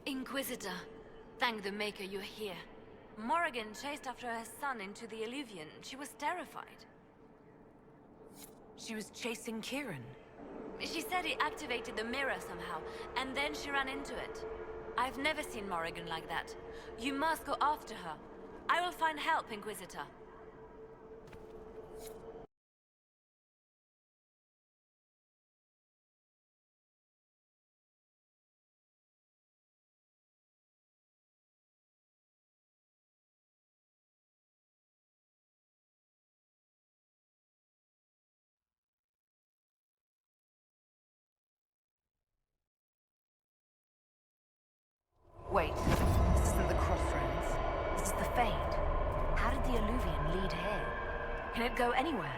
Inquisitor, thank the Maker you're here. Morrigan chased after her son into the Illuvian. She was terrified. She was chasing Kieran. She said he activated the mirror somehow, and then she ran into it. I've never seen Morrigan like that. You must go after her. I will find help, Inquisitor. Wait, this isn't the Crossroads. This is the Fade. How did the Illuvian lead here? Can it go anywhere?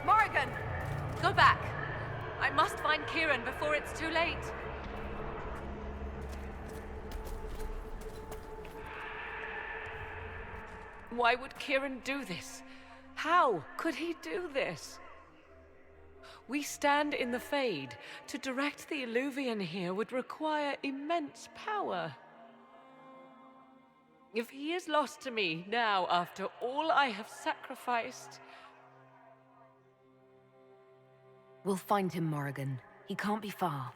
Morrigan! Go back! I must find Kieran before it's too late. Why would Kieran do this? How could he do this? We stand in the Fade. To direct the Illuvian here would require immense power. If he is lost to me now after all I have sacrificed... We'll find him, Morrigan. He can't be far.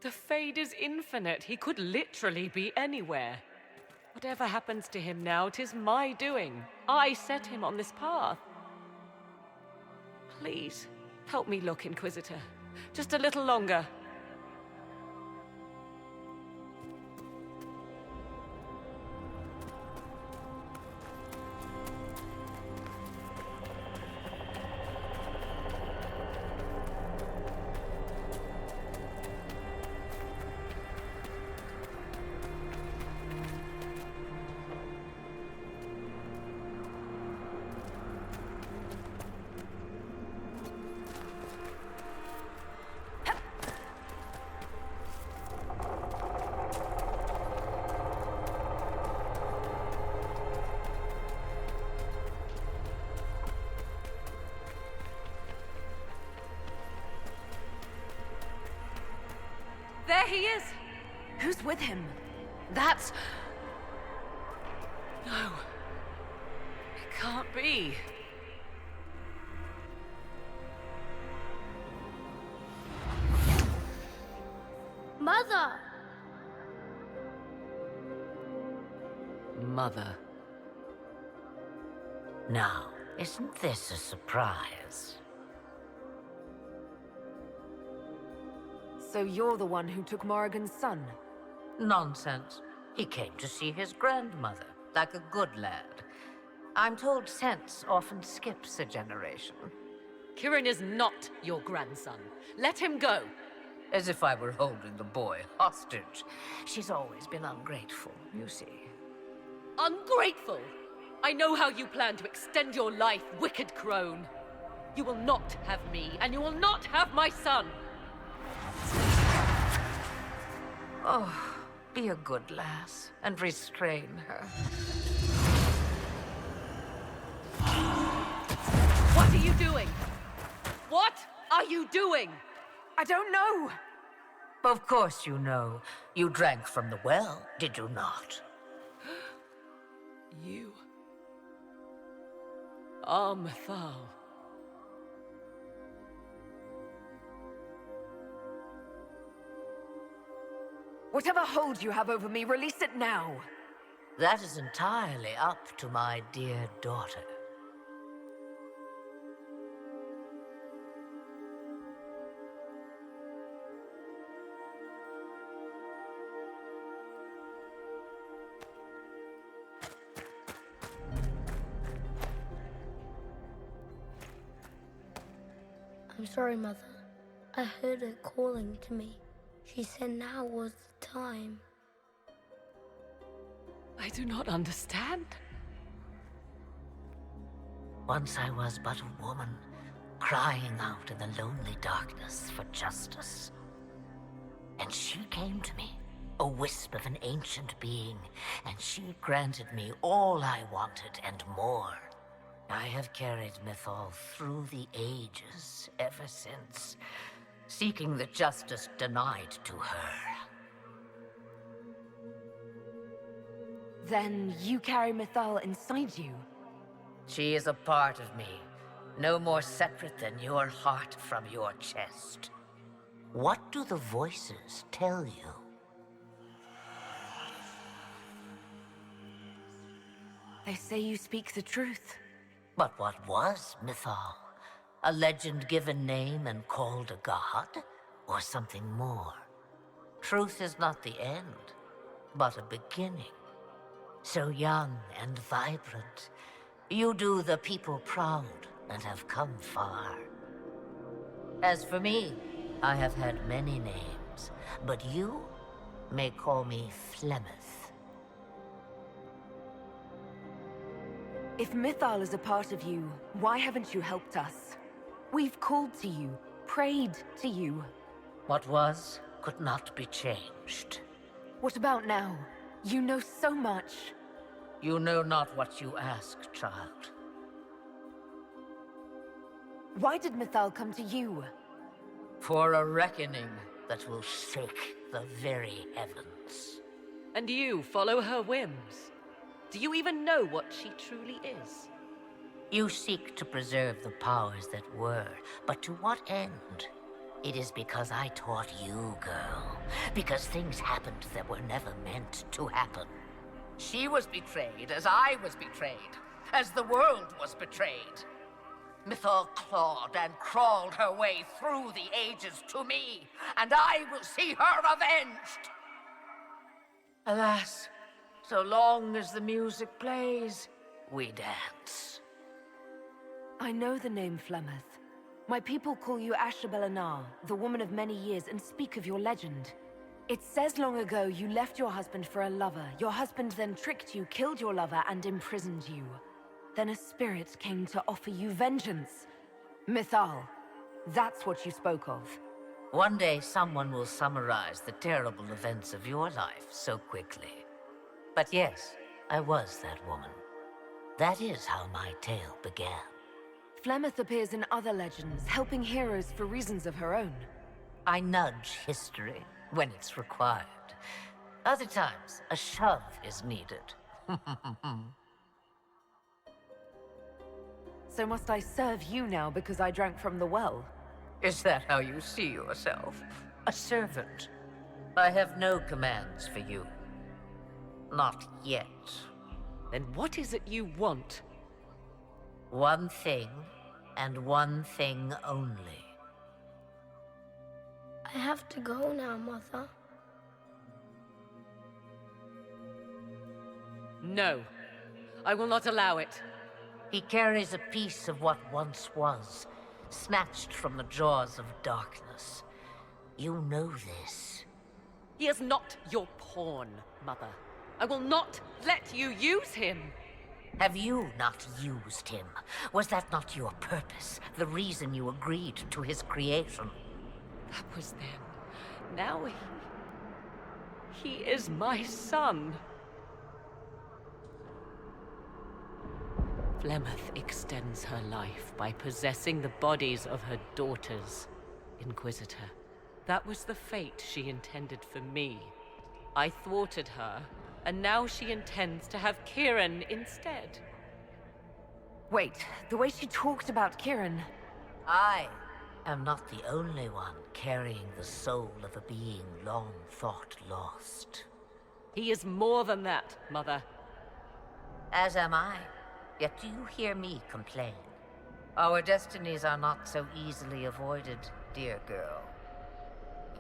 The Fade is infinite. He could literally be anywhere. Whatever happens to him now, 'tis my doing. I set him on this path. Please, help me look, Inquisitor. Just a little longer. There he is! Who's with him? That's... No. It can't be. Mother! Mother. Now, isn't this a surprise? So you're the one who took Morrigan's son? Nonsense. He came to see his grandmother, like a good lad. I'm told sense often skips a generation. Kieran is not your grandson. Let him go. As if I were holding the boy hostage. She's always been ungrateful, you see. Ungrateful! I know how you plan to extend your life, wicked crone. You will not have me, and you will not have my son. Oh, be a good lass and restrain her. What are you doing? What are you doing? I don't know! Of course you know. You drank from the well, did you not? You... Armthal. Whatever hold you have over me, release it now! That is entirely up to my dear daughter. I'm sorry, Mother. I heard her calling to me. She said now was the time. I do not understand. Once I was but a woman, crying out in the lonely darkness for justice. And she came to me, a wisp of an ancient being, and she granted me all I wanted and more. I have carried Mythal through the ages ever since, seeking the justice denied to her. Then you carry Mythal inside you? She is a part of me, no more separate than your heart from your chest. What do the voices tell you? They say you speak the truth. But what was Mythal? A legend given name and called a god? Or something more? Truth is not the end, but a beginning. So young and vibrant, you do the people proud and have come far. As for me, I have had many names, but you may call me Flemeth. If Mythal is a part of you, why haven't you helped us? We've called to you, prayed to you. What was could not be changed. What about now? You know so much. You know not what you ask, child. Why did Mythal come to you? For a reckoning that will shake the very heavens. And you follow her whims? Do you even know what she truly is? You seek to preserve the powers that were, but to what end? It is because I taught you, girl. Because things happened that were never meant to happen. She was betrayed as I was betrayed, as the world was betrayed. Mythal clawed and crawled her way through the ages to me, and I will see her avenged! Alas, so long as the music plays, we dance. I know the name Flemeth. My people call you Ashabelanar, the woman of many years, and speak of your legend. It says long ago you left your husband for a lover. Your husband then tricked you, killed your lover, and imprisoned you. Then a spirit came to offer you vengeance. Mythal, that's what you spoke of. One day someone will summarize the terrible events of your life so quickly. But yes, I was that woman. That is how my tale began. Flemeth appears in other legends, helping heroes for reasons of her own. I nudge history when it's required. Other times, a shove is needed. So must I serve you now because I drank from the well? Is that how you see yourself? A servant? I have no commands for you. Not yet. Then what is it you want? One thing, and one thing only. I have to go now, Mother. No. I will not allow it. He carries a piece of what once was, snatched from the jaws of darkness. You know this. He is not your pawn, Mother. I will not let you use him. Have you not used him? Was that not your purpose, the reason you agreed to his creation? That was then. Now he is my son. Flemeth extends her life by possessing the bodies of her daughters, Inquisitor. That was the fate she intended for me. I thwarted her, and now she intends to have Kieran instead. Wait, the way she talked about Kieran... I am not the only one carrying the soul of a being long thought lost. He is more than that, Mother. As am I. Yet do you hear me complain? Our destinies are not so easily avoided, dear girl.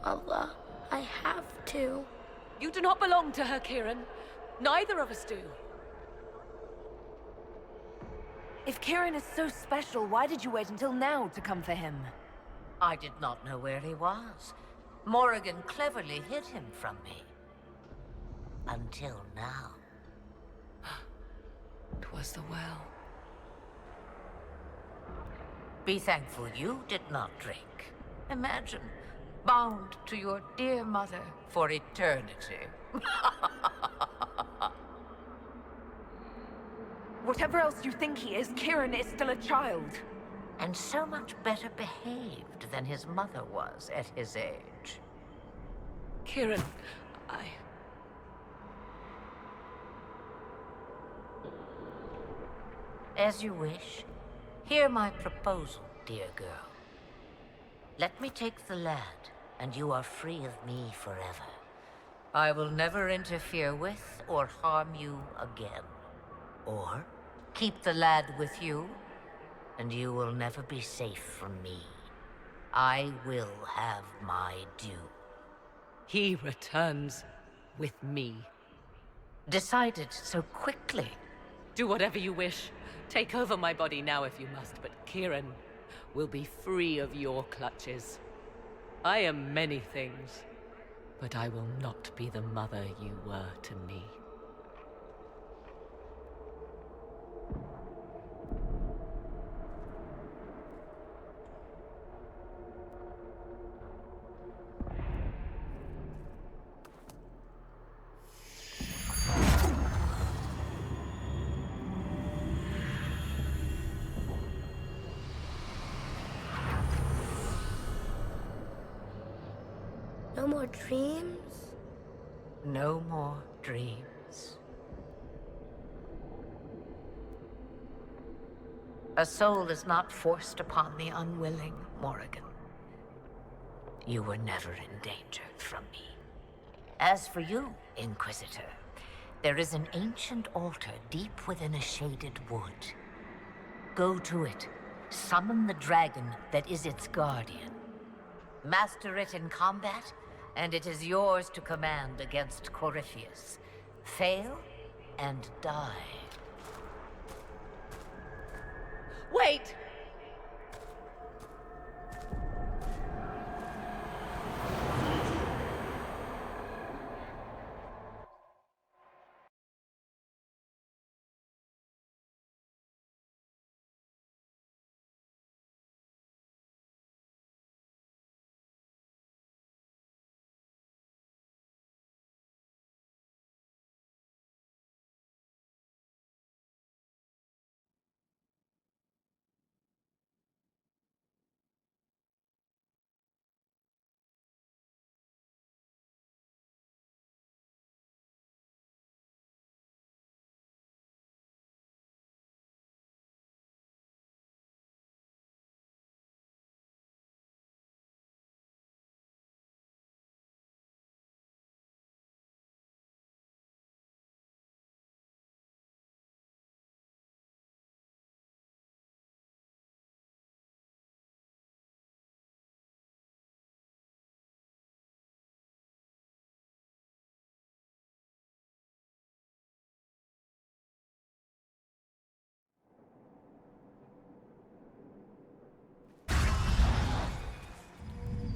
Mother, I have to. You do not belong to her, Kieran. Neither of us do. If Kieran is so special, why did you wait until now to come for him? I did not know where he was. Morrigan cleverly hid him from me. Until now. 'Twas the well. Be thankful you did not drink. Imagine, bound to your dear mother for eternity. Whatever else you think he is, Kieran is still a child. And so much better behaved than his mother was at his age. Kieran, As you wish. Hear my proposal, dear girl. Let me take the lad, and you are free of me forever. I will never interfere with or harm you again. Or keep the lad with you, and you will never be safe from me. I will have my due. he returns with me. Decided so quickly. Do whatever you wish. Take over my body now if you must, but Kieran will be free of your clutches. I am many things, but I will not be the mother you were to me. No more dreams? No more dreams. A soul is not forced upon the unwilling, Morrigan. You were never in danger from me. As for you, Inquisitor, there is an ancient altar deep within a shaded wood. Go to it. Summon the dragon that is its guardian. Master it in combat, and it is yours to command against Corypheus. Fail, and die. Wait!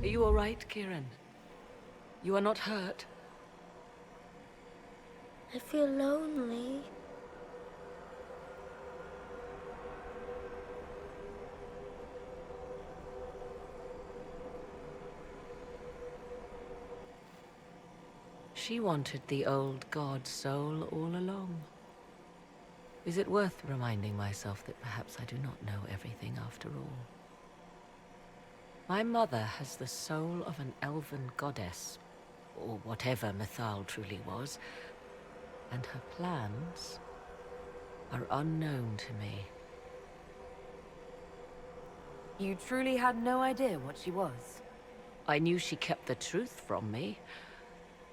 Are you all right, Kieran? You are not hurt? I feel lonely. She wanted the old god soul all along. Is it worth reminding myself that perhaps I do not know everything after all? My mother has the soul of an elven goddess, or whatever Mythal truly was, and her plans are unknown to me. You truly had no idea what she was? I knew she kept the truth from me.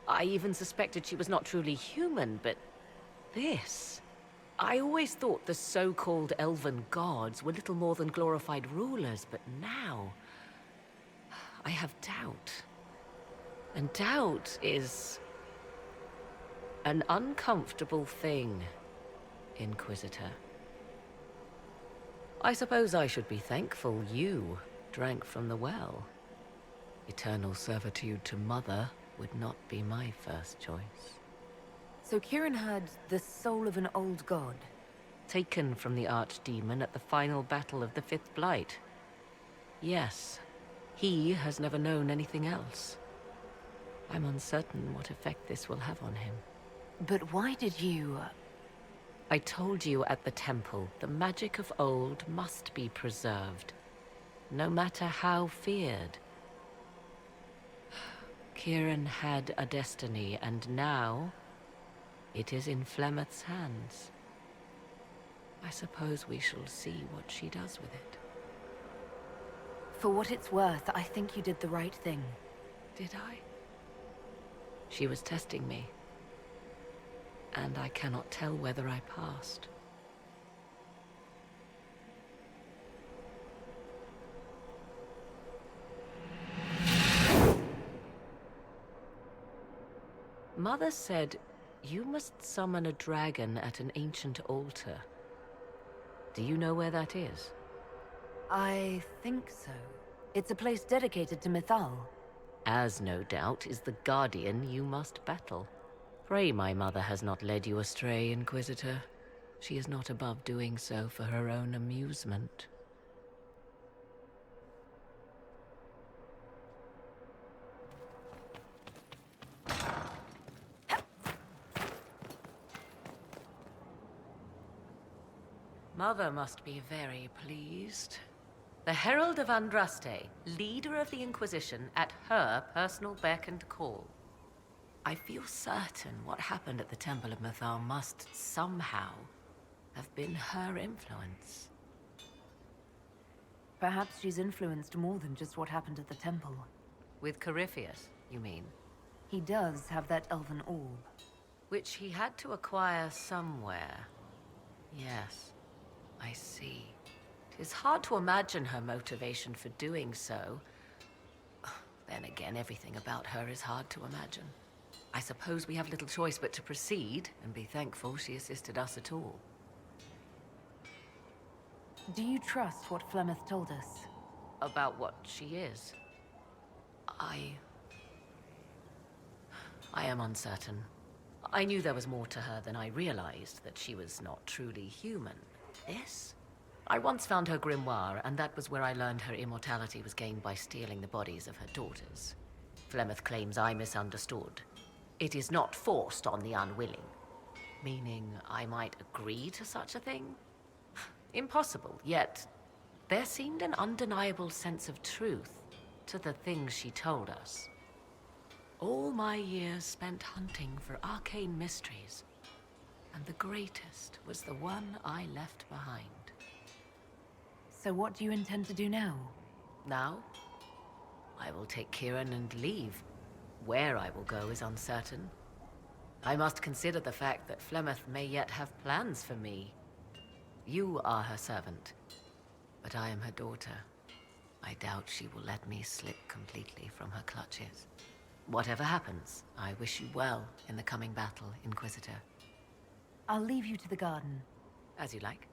I even suspected she was not truly human, but this... I always thought the so-called elven gods were little more than glorified rulers, but now... I have doubt. And doubt is... an uncomfortable thing, Inquisitor. I suppose I should be thankful you drank from the well. Eternal servitude to Mother would not be my first choice. So Kieran had the soul of an old god. Taken from the archdemon at the final battle of the Fifth Blight. Yes. He has never known anything else. I'm uncertain what effect this will have on him. But why did you... I told you at the temple, the magic of old must be preserved, no matter how feared. Kieran had a destiny, and now it is in Flemeth's hands. I suppose we shall see what she does with it. For what it's worth, I think you did the right thing. Did I? She was testing me, and I cannot tell whether I passed. Mother said you must summon a dragon at an ancient altar. Do you know where that is? I think so. It's a place dedicated to Mythal. As no doubt is the guardian you must battle. Pray my mother has not led you astray, Inquisitor. She is not above doing so for her own amusement. Mother must be very pleased. The Herald of Andraste, leader of the Inquisition, at her personal beck and call. I feel certain what happened at the Temple of Mythal must somehow have been her influence. Perhaps she's influenced more than just what happened at the temple. With Corypheus, you mean? He does have that elven orb. Which he had to acquire somewhere. Yes, I see. It's hard to imagine her motivation for doing so. Then again, everything about her is hard to imagine. I suppose we have little choice but to proceed and be thankful she assisted us at all. Do you trust what Flemeth told us? About what she is? I am uncertain. I knew there was more to her than I realized, that she was not truly human. This? I once found her grimoire, and that was where I learned her immortality was gained by stealing the bodies of her daughters. Flemeth claims I misunderstood. It is not forced on the unwilling. Meaning I might agree to such a thing? Impossible, yet there seemed an undeniable sense of truth to the things she told us. All my years spent hunting for arcane mysteries, and the greatest was the one I left behind. So what do you intend to do now? Now, I will take Kieran and leave. Where I will go is uncertain. I must consider the fact that Flemeth may yet have plans for me. You are her servant, but I am her daughter. I doubt she will let me slip completely from her clutches. Whatever happens, I wish you well in the coming battle, Inquisitor. I'll leave you to the garden. As you like.